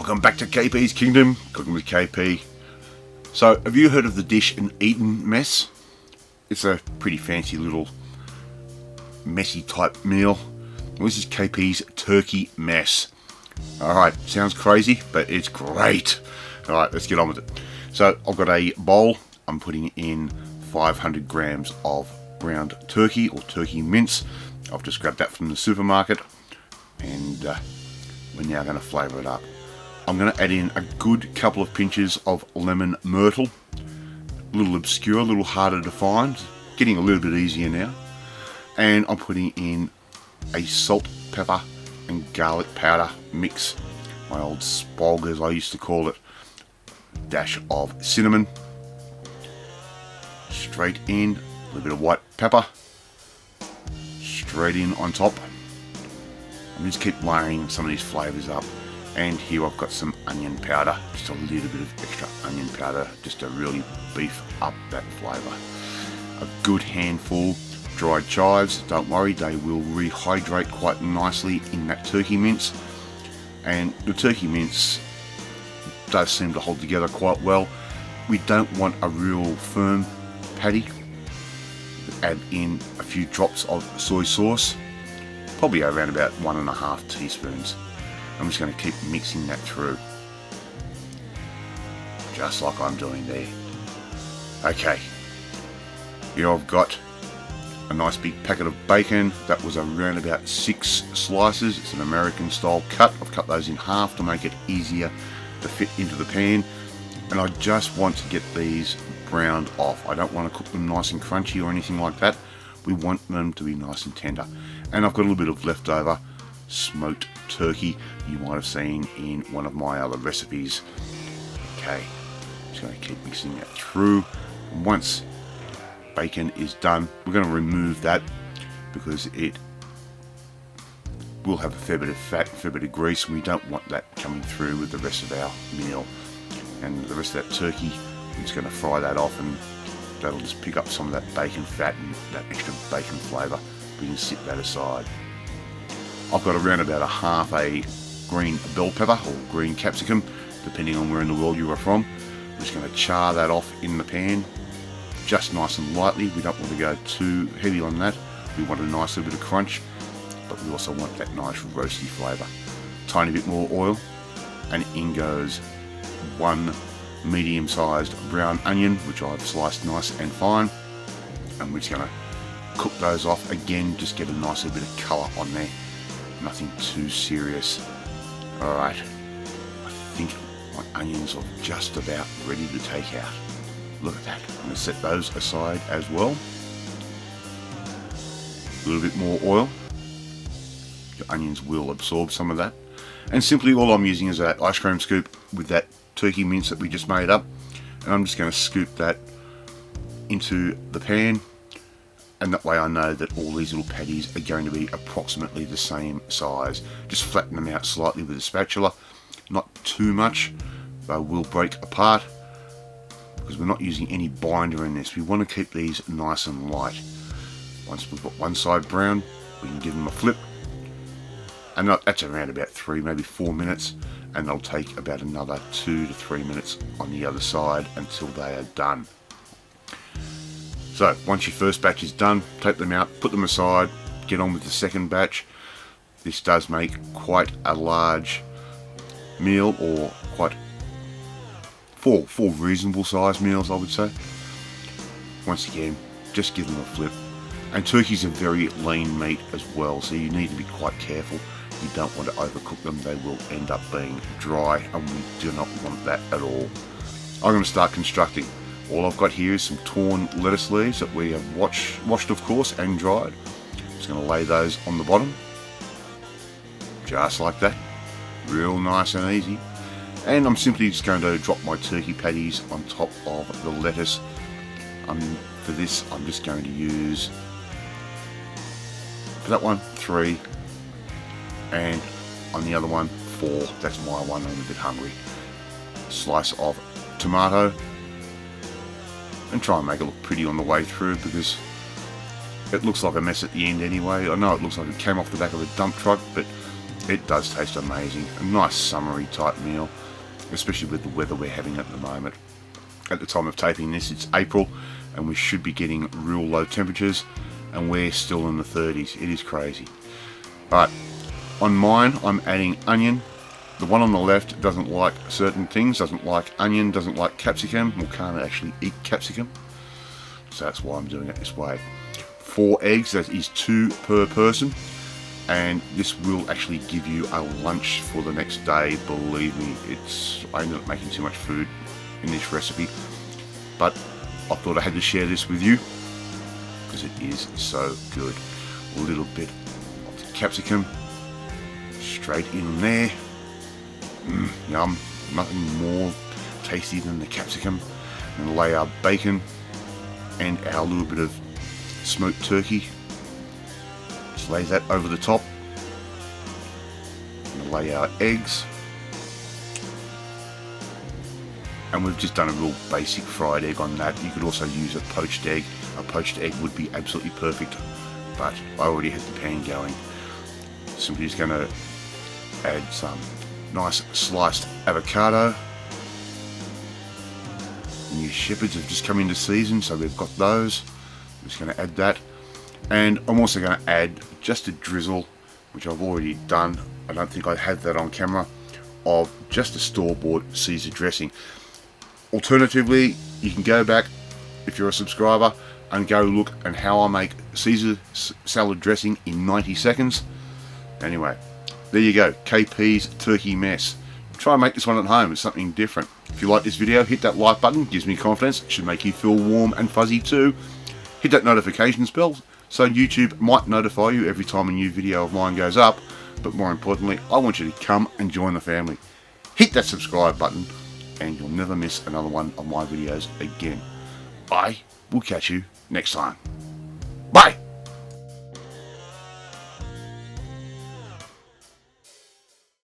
Welcome back to KP's Kingdom, cooking with KP. So, have you heard of the dish and eaten mess? It's a pretty fancy little messy type meal. Well, this is KP's turkey mess. Alright, sounds crazy, but it's great. Alright, let's get on with it. So, I've got a bowl. I'm putting in 500 grams of ground turkey or turkey mince. I've just grabbed that from the supermarket, and we're now going to flavour it up. I'm going to add in a good couple of pinches of lemon myrtle. A little obscure, a little harder to find, getting a little bit easier now. And I'm putting in a salt, pepper and garlic powder mix, my old spog as I used to call it. Dash of cinnamon, straight in, a little bit of white pepper, straight in on top. And just keep layering some of these flavours up. And here I've got some onion powder, just a little bit of extra onion powder, just to really beef up that flavour. A good handful dried chives. Don't worry, they will rehydrate quite nicely in that turkey mince. And the turkey mince does seem to hold together quite well. We don't want a real firm patty. Add in a few drops of soy sauce, probably around about 1.5 teaspoons. I'm just going to keep mixing that through, just like I'm doing there. Okay, here I've got a nice big packet of bacon. That was around about 6 slices. It's an American style cut. I've cut those in half to make it easier to fit into the pan. And I just want to get these browned off. I don't want to cook them nice and crunchy or anything like that. We want them to be nice and tender. And I've got a little bit of leftover smoked turkey you might have seen in one of my other recipes. Okay, just going to keep mixing that through. And once bacon is done, we're going to remove that because it will have a fair bit of fat, a fair bit of grease, and we don't want that coming through with the rest of our meal. And the rest of that turkey, I'm just going to fry that off, and that'll just pick up some of that bacon fat and that extra bacon flavour. We can sit that aside. I've got around about a green bell pepper or green capsicum, depending on where in the world you are from. I'm just going to char that off in the pan, just nice and lightly. We don't want to go too heavy on that. We want a nice little bit of crunch, but we also want that nice roasty flavour. Tiny bit more oil, and in goes 1 medium-sized brown onion, which I've sliced nice and fine. And we're just going to cook those off again, just get a nice little bit of colour on there. Nothing too serious. Alright, I think my onions are just about ready to take out. Look at that. I'm going to set those aside as well. A little bit more oil. Your onions will absorb some of that. And simply all I'm using is that ice cream scoop with that turkey mince that we just made up. And I'm just going to scoop that into the pan. And that way I know that all these little patties are going to be approximately the same size. Just flatten them out slightly with a spatula. Not too much. They will break apart because we're not using any binder in this. We want to keep these nice and light. Once we've got one side brown, we can give them a flip. And that's around about 3, maybe 4 minutes. And they'll take about another 2 to 3 minutes on the other side until they are done. So once your first batch is done, take them out, put them aside, get on with the second batch. This does make quite a large meal, or quite four reasonable sized meals, I would say. Once again, just give them a flip. And turkeys are very lean meat as well, so you need to be quite careful. You don't want to overcook them. They will end up being dry, and we do not want that at all. I'm going to start constructing. All I've got here is some torn lettuce leaves that we have washed of course and dried. Just going to lay those on the bottom, just like that, real nice and easy. And I'm simply just going to drop my turkey patties on top of the lettuce. For this I'm just going to use, for that one, 3, and on the other one, 4. That's my one. I'm a bit hungry. Slice of tomato. And try and make it look pretty on the way through, because it looks like a mess at the end anyway. I know it looks like it came off the back of a dump truck, but It does taste amazing. A nice summery type meal, especially with the weather we're having at the moment. At the time of taping this, it's April, and we should be getting real low temperatures, and we're still in the 30s. It is crazy. But on mine, I'm adding onion. The one on the left doesn't like certain things, doesn't like onion, doesn't like capsicum, or can't actually eat capsicum. So that's why I'm doing it this way. 4 eggs, that is 2 per person. And this will actually give you a lunch for the next day. Believe me, I ended up making too much food in this recipe, but I thought I had to share this with you because it is so good. A little bit of the capsicum straight in there. Yum. Nothing more tasty than the capsicum. And lay our bacon and our little bit of smoked turkey. Just lay that over the top. And lay our eggs. And we've just done a real basic fried egg on that. You could also use a poached egg. A poached egg would be absolutely perfect, but I already had the pan going. Simply just going to add some nice sliced avocado. New shepherds have just come into season, so we've got those. I'm just going to add that. And I'm also going to add just a drizzle, which I've already done. I don't think I have that on camera, of just a store-bought Caesar dressing. Alternatively, you can go back, if you're a subscriber, and go look at how I make Caesar salad dressing in 90 seconds. Anyway, there you go, KP's turkey mess. Try and make this one at home, it's something different. If you like this video, hit that like button, gives me confidence, it should make you feel warm and fuzzy too. Hit that notifications bell so YouTube might notify you every time a new video of mine goes up, but more importantly, I want you to come and join the family. Hit that subscribe button and you'll never miss another one of my videos again. I will catch you next time. Bye!